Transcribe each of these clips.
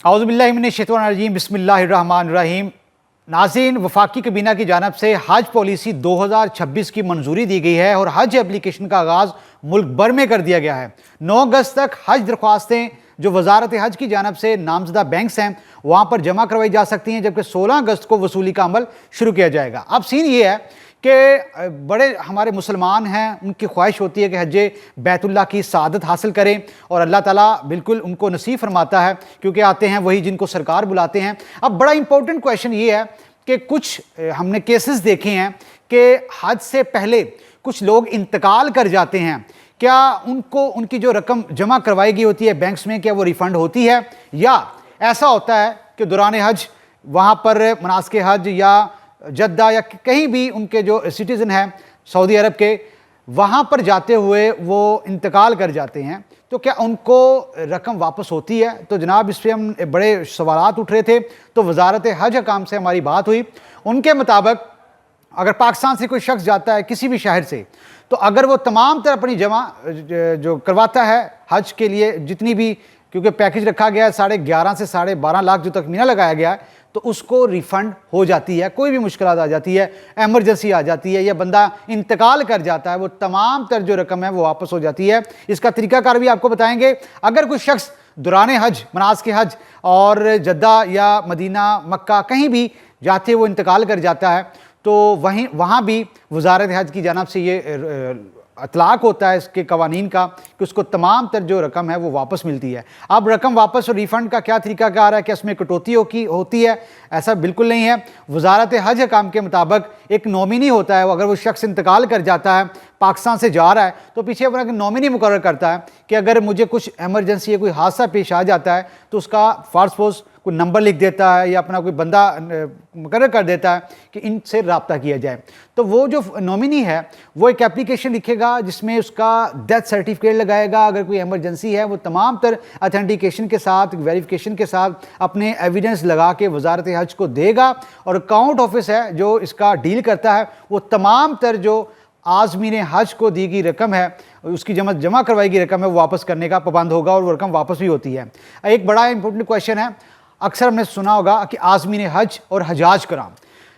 औज़ुबिल्लाहि मिनश्शैतानिर्रजीम बिस्मिल्लाहिर्रहमानिर्रहीम। नाज़रीन, वफाकी काबीना की जानिब से हज पॉलिसी 2026 की मंजूरी दी गई है और हज एप्लीकेशन का आगाज़ मुल्क भर में कर दिया गया है। 9 अगस्त तक हज दरख्वास्तें जो वजारत हज की जानिब से नामजदा बैंक्स हैं वहाँ पर जमा करवाई जा सकती हैं, जबकि 16 अगस्त को वसूली का अमल शुरू किया जाएगा। अब सीन ये है कि बड़े हमारे मुसलमान हैं, उनकी ख्वाहिश होती है कि हज बैतुल्लाह की सआदत हासिल करें और अल्लाह ताला बिल्कुल उनको नसीब फरमाता है, क्योंकि आते हैं वही जिनको सरकार बुलाते हैं। अब बड़ा इंपॉर्टेंट क्वेश्चन ये है कि कुछ हमने केसेस देखे हैं कि हज से पहले कुछ लोग इंतकाल कर जाते हैं, क्या उनको उनकी जो रकम जमा करवाई गई होती है बैंक्स में, क्या वो रिफ़ंड होती है, या ऐसा होता है कि दौरान हज वहाँ पर मनासिक हज या जद्दा या कहीं भी उनके जो सिटीज़न हैं सऊदी अरब के, वहाँ पर जाते हुए वो इंतकाल कर जाते हैं, तो क्या उनको रकम वापस होती है? तो जनाब, इस पर हम बड़े सवालात उठ रहे थे। तो वजारत हज हकाम से हमारी बात हुई। उनके मुताबिक अगर पाकिस्तान से कोई शख्स जाता है किसी भी शहर से, तो अगर वो तमाम तरह अपनी जमा जो करवाता है हज के लिए, जितनी भी, क्योंकि पैकेज रखा गया है 11.5 से 12.5 लाख जो तखमीना लगाया गया है, तो उसको रिफ़ंड हो जाती है। कोई भी मुश्किल आ जाती है, एमरजेंसी आ जाती है या बंदा इंतकाल कर जाता है, वो तमाम तर जो रकम है वो वापस हो जाती है। इसका तरीकाकार भी आपको बताएंगे। अगर कोई शख्स दौरान हज, मनासिक हज और जद्दा या मदीना, मक्का कहीं भी जाते वो इंतकाल कर जाता है, तो वहाँ भी वजारत हज की जानिब से ये इतलाक होता है इसके कवानीन का कि उसको तमाम तर जो रकम है वो वापस मिलती है। अब रकम वापस और रिफ़ंड का क्या तरीकाकार है, क्या इसमें कटौती होती है? ऐसा बिल्कुल नहीं है। वजारत हज हकाम के मुताबिक एक नॉमिनी होता है, अगर वो शख्स इंतकाल कर जाता है, पाकिस्तान से जा रहा है, तो पीछे अपना नॉमिनी मुकर्रर करता है कि अगर मुझे कुछ एमरजेंसी या कोई हादसा पेश आ जाता है तो उसका फर्स्ट पोस्ट कोई नंबर लिख देता है या अपना कोई बंदा मुकर्रर कर देता है कि इनसे रब्ता किया जाए। तो वो जो नॉमिनी है वो एक एप्लीकेशन लिखेगा जिसमें उसका डेथ सर्टिफिकेट लगाएगा। अगर कोई एमरजेंसी है वो तमाम तर अथेंटिकेशन के साथ, वेरिफिकेशन के साथ अपने एविडेंस लगा के वजारत हज को देगा, और अकाउंट ऑफिस है जो इसका डील करता है, वो तमाम तर जो आज़मीन हज को दी गई रकम है, उसकी जमा करवाई गई रकम है, वो वापस करने का पाबंद होगा और वो रकम वापस भी होती है। एक बड़ा इंपॉर्टेंट क्वेश्चन है, अक्सर हमने सुना होगा कि आज़मीन हज और हजाज कराम।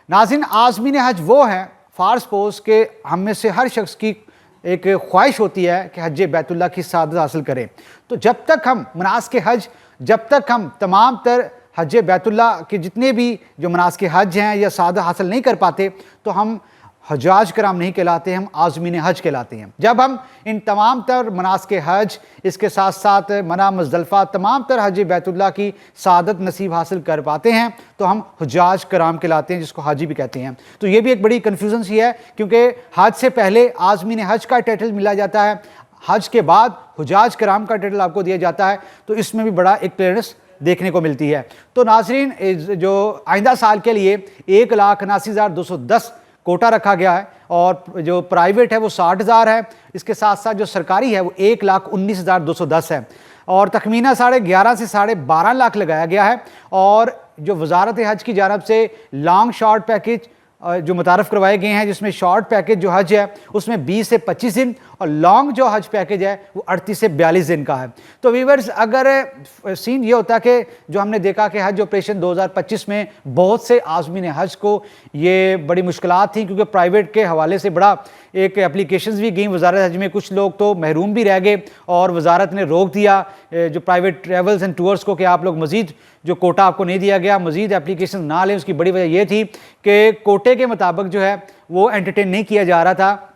नाज़रीन, आज़मीन हज वो है, फ़ार्स पोस के हम में से हर शख्स की एक ख्वाहिश होती है कि हज बैतुल्लाह की सआदत हासिल करें। तो जब तक हम मनासिक हज, जब तक हम तमाम तर हज बैतुल्लाह के जितने भी जो मनासिक हज हैं या सआदत हासिल नहीं कर पाते, तो हम हजाज कराम नहीं कहलाते, हम आज़मीन हज कहलाते हैं। जब हम इन तमाम तर मनासिक हज, इसके साथ साथ मना मुज़दलिफ़ा, तमाम तर हज बैतुल्लाह की सआदत नसीब हासिल कर पाते हैं, तो हम हजाज कराम कहलाते हैं, जिसको हाजी भी कहते हैं। तो ये भी एक बड़ी कन्फ्यूज़न सी है, क्योंकि हज से पहले आज़मीन हज का टाइटल मिला जाता है, हज के बाद हजाज कराम का टाइटल आपको दिया जाता है। तो इसमें भी बड़ा एक क्लियरेंस देखने को मिलती है। तो नाज़रीन, जो आइंदा साल के लिए 1,79,210 कोटा रखा गया है, और जो प्राइवेट है वो 60,000 है, इसके साथ साथ जो सरकारी है वो 1,19,210 है, और तखमीना 11.5 से 12.5 लाख लगाया गया है। और जो वजारत हज की जानिब से लॉन्ग शॉर्ट पैकेज जो मुतारफ़ करवाए गए हैं, जिसमें शॉर्ट पैकेज जो हज है उसमें 20 से 25 दिन, और लॉन्ग जो हज पैकेज है वो 38 से 42 दिन का है। तो व्यूअर्स, अगर सीन ये होता कि जो हमने देखा कि हज ऑपरेशन 2025 में बहुत से आज़मीन हज को ये बड़ी मुश्किलात थी, क्योंकि प्राइवेट के हवाले से बड़ा एक एप्लीकेशंस भी गई वजारत हज में, कुछ लोग तो महरूम भी रह गए, और वजारत ने रोक दिया जो प्राइवेट ट्रेवल्स एंड टूर्स को कि आप लोग मज़ीद जो कोटा आपको नहीं दिया गया, मज़ीद एप्लीकेशन ना लें। उसकी बड़ी वजह ये थी कि कोटे के मुताबिक जो है वो एंटरटेन नहीं किया जा रहा था।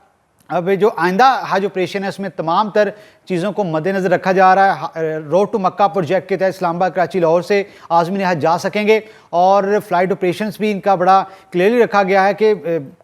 अब जो आइंदा हज ऑपरेशन है उसमें तमाम तर चीज़ों को मद्देनज़र रखा जा रहा है। रोड टू मक्का प्रोजेक्ट के तहत इस्लामाबाद, कराची, लाहौर से आज़मीन हज जा सकेंगे, और फ़्लाइट ऑपरेशंस भी इनका बड़ा क्लियरली रखा गया है कि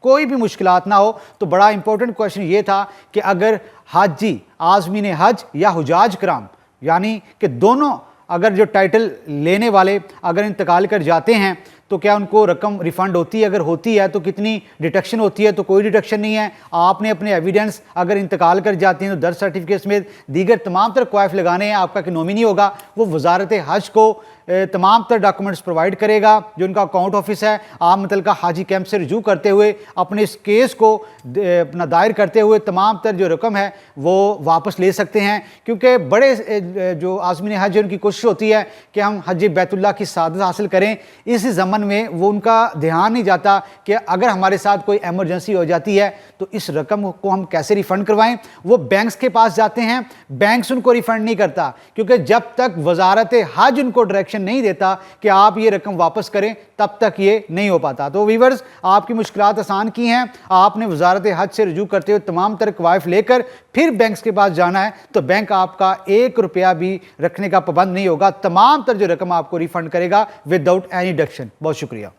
कोई भी मुश्किलात ना हो। तो बड़ा इंपॉर्टेंट क्वेश्चन ये था कि अगर हाजी आज़मीन हज या हुजाज कराम, यानी कि दोनों अगर जो टाइटल लेने वाले अगर इंतकाल कर जाते हैं, तो क्या उनको रकम रिफ़ंड होती है? अगर होती है तो कितनी डिडक्शन होती है? तो कोई डिडक्शन नहीं है। आपने अपने एविडेंस अगर इंतकाल कर जाती हैं तो दर्ज सर्टिफिकेट्स में दीगर तमाम तरह क्वाइफ लगाने हैं। आपका कि नॉमिनी होगा वो वजारत हज को तमाम तर डॉक्यूमेंट्स प्रोवाइड करेगा। जो उनका अकाउंट ऑफिस है, आप मुतलका हाजी कैंप से रजू करते हुए अपने इस केस को अपना दायर करते हुए तमाम तर जो रकम है वो वापस ले सकते हैं, क्योंकि बड़े जो आज़मीन हज है उनकी कोशिश होती है कि हम हज बैतुल्लाह की सादत हासिल करें। इस ज़मन में वो उनका ध्यान नहीं जाता कि अगर हमारे साथ कोई एमरजेंसी हो जाती है तो इस रकम को हम कैसे रिफ़ंड करवाएं। वो बैंक्स के पास जाते हैं, बैंक्स उनको रिफ़ंड नहीं करता, क्योंकि जब तक वजारत हज उनको डायरेक्शन नहीं देता कि आप ये रकम वापस करें तब तक ये नहीं हो पाता। तो वीवर्स, आपकी मुश्किलात आसान की हैं। आपने वजारत हज से रजू करते हुए तमाम तरह कवायफ लेकर फिर बैंक्स के पास जाना है, तो बैंक आपका 1 रुपया भी रखने का पाबंद नहीं होगा। तमाम तर जो रकम आपको रिफ़ंड करेगा विदाउट एनी डिडक्शन। बहुत शुक्रिया।